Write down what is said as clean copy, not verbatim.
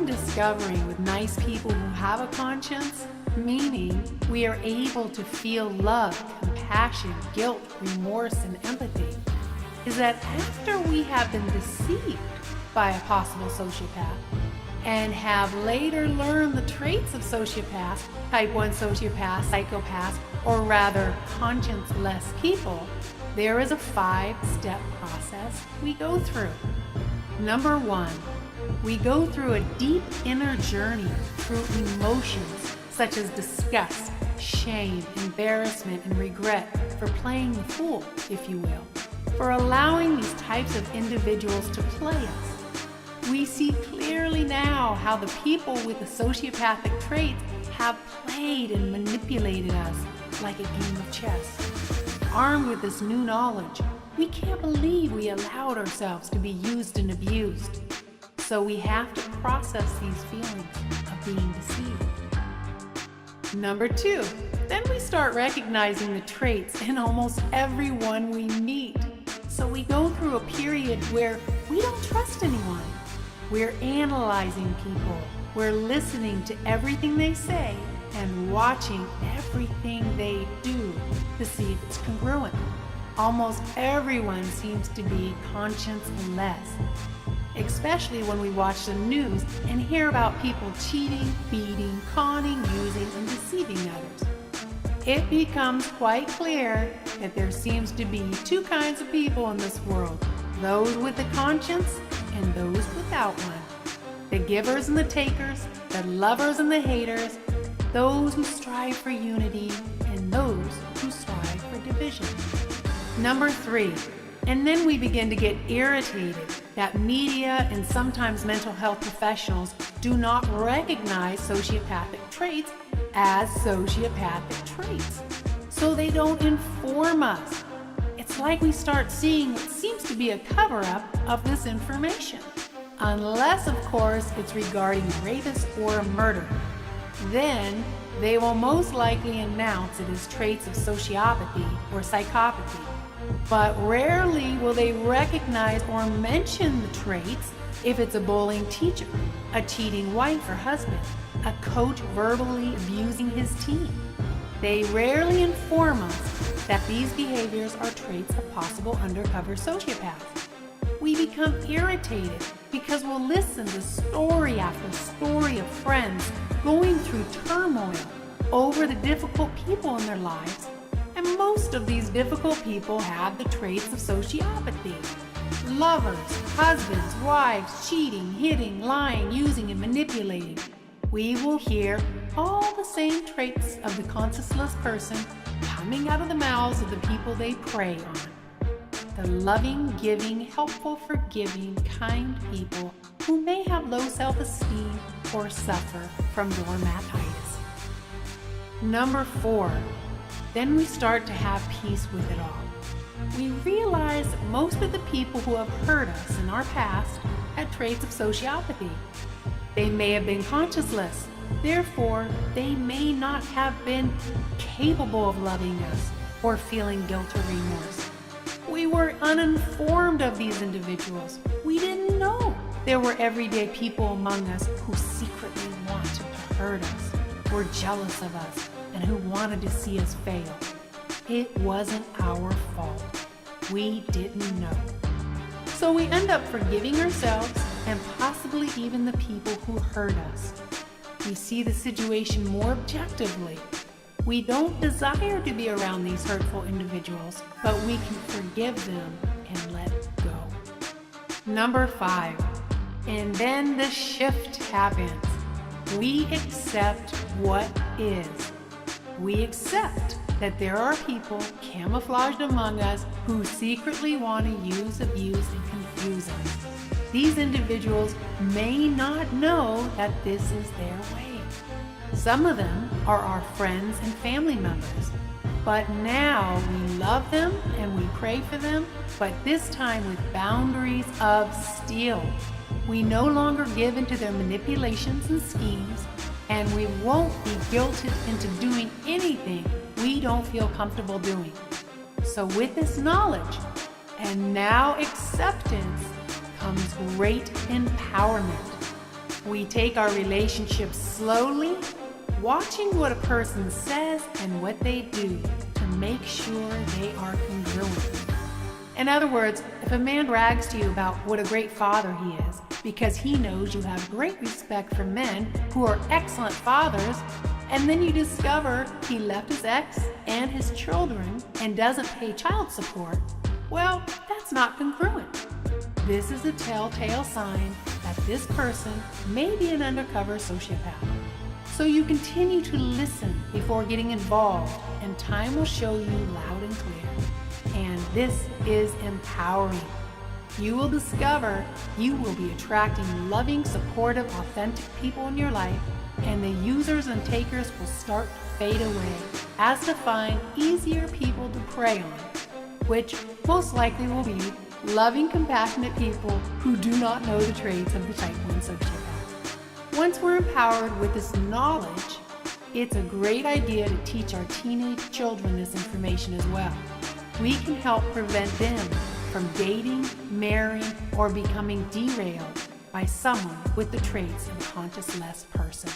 discovering with nice people who have a conscience, meaning we are able to feel love, compassion, guilt, remorse, and empathy, is that after we have been deceived by a possible sociopath and have later learned the traits of sociopaths, type 1 sociopaths, psychopaths, or rather conscience-less people, there is a 5-step process we go through. Number 1, we go through a deep inner journey through emotions such as disgust, shame, embarrassment, and regret for playing the fool, if you will, for allowing these types of individuals to play us. We see clearly now how the people with the sociopathic traits have played and manipulated us like a game of chess. Armed with this new knowledge, we can't believe we allowed ourselves to be used and abused. So we have to process these feelings of being deceived. Number 2, then we start recognizing the traits in almost everyone we meet. So we go through a period where we don't trust anyone. We're analyzing people. We're listening to everything they say and watching everything they do to see if it's congruent. Almost everyone seems to be conscience-less, especially when we watch the news and hear about people cheating, beating, conning, using, and deceiving others. It becomes quite clear that there seems to be 2 kinds of people in this world, those with a conscience and those without one. The givers and the takers, the lovers and the haters, those who strive for unity and those who strive for division. Number 3, and then we begin to get irritated that media and sometimes mental health professionals do not recognize sociopathic traits as sociopathic traits. So they don't inform us. It's like we start seeing what seems to be a cover-up of this information. Unless, of course, it's regarding a rapist or a murderer. Then they will most likely announce it as traits of sociopathy or psychopathy. But rarely will they recognize or mention the traits if it's a bullying teacher, a cheating wife or husband, a coach verbally abusing his team. They rarely inform us that these behaviors are traits of possible undercover sociopaths. We become irritated because we'll listen to story after story of friends going through turmoil over the difficult people in their lives. And most of these difficult people have the traits of sociopathy. Lovers, husbands, wives, cheating, hitting, lying, using, and manipulating. We will hear all the same traits of the conscienceless person coming out of the mouths of the people they prey on. The loving, giving, helpful, forgiving, kind people who may have low self-esteem or suffer from doormatitis. Number 4. Then we start to have peace with it all. We realize that most of the people who have hurt us in our past had traits of sociopathy. They may have been conscienceless, therefore they may not have been capable of loving us or feeling guilt or remorse. We were uninformed of these individuals. We didn't know there were everyday people among us who secretly wanted to hurt us, were jealous of us, and who wanted to see us fail. It wasn't our fault. We didn't know. So we end up forgiving ourselves and possibly even the people who hurt us. We see the situation more objectively. We don't desire to be around these hurtful individuals, but we can forgive them and let go. Number 5, and then the shift happens. We accept what is. We accept that there are people camouflaged among us who secretly want to use, abuse, and confuse us. These individuals may not know that this is their way. Some of them are our friends and family members, but now we love them and we pray for them, but this time with boundaries of steel. We no longer give into their manipulations and schemes, and we won't be guilted into doing anything we don't feel comfortable doing. So with this knowledge and now acceptance comes great empowerment. We take our relationships slowly, watching what a person says and what they do to make sure they are congruent. In other words, if a man brags to you about what a great father he is because he knows you have great respect for men who are excellent fathers, and then you discover he left his ex and his children and doesn't pay child support, well, that's not congruent. This is a telltale sign that this person may be an undercover sociopath. So you continue to listen before getting involved, and time will show you loud and clear. And this is empowering. You will discover you will be attracting loving, supportive, authentic people in your life, and the users and takers will start to fade away as to find easier people to prey on, which most likely will be loving, compassionate people who do not know the traits of the type 1 sociopath. Once we're empowered with this knowledge, it's a great idea to teach our teenage children this information as well. We can help prevent them from dating, marrying, or becoming derailed by someone with the traits of a conscious less person.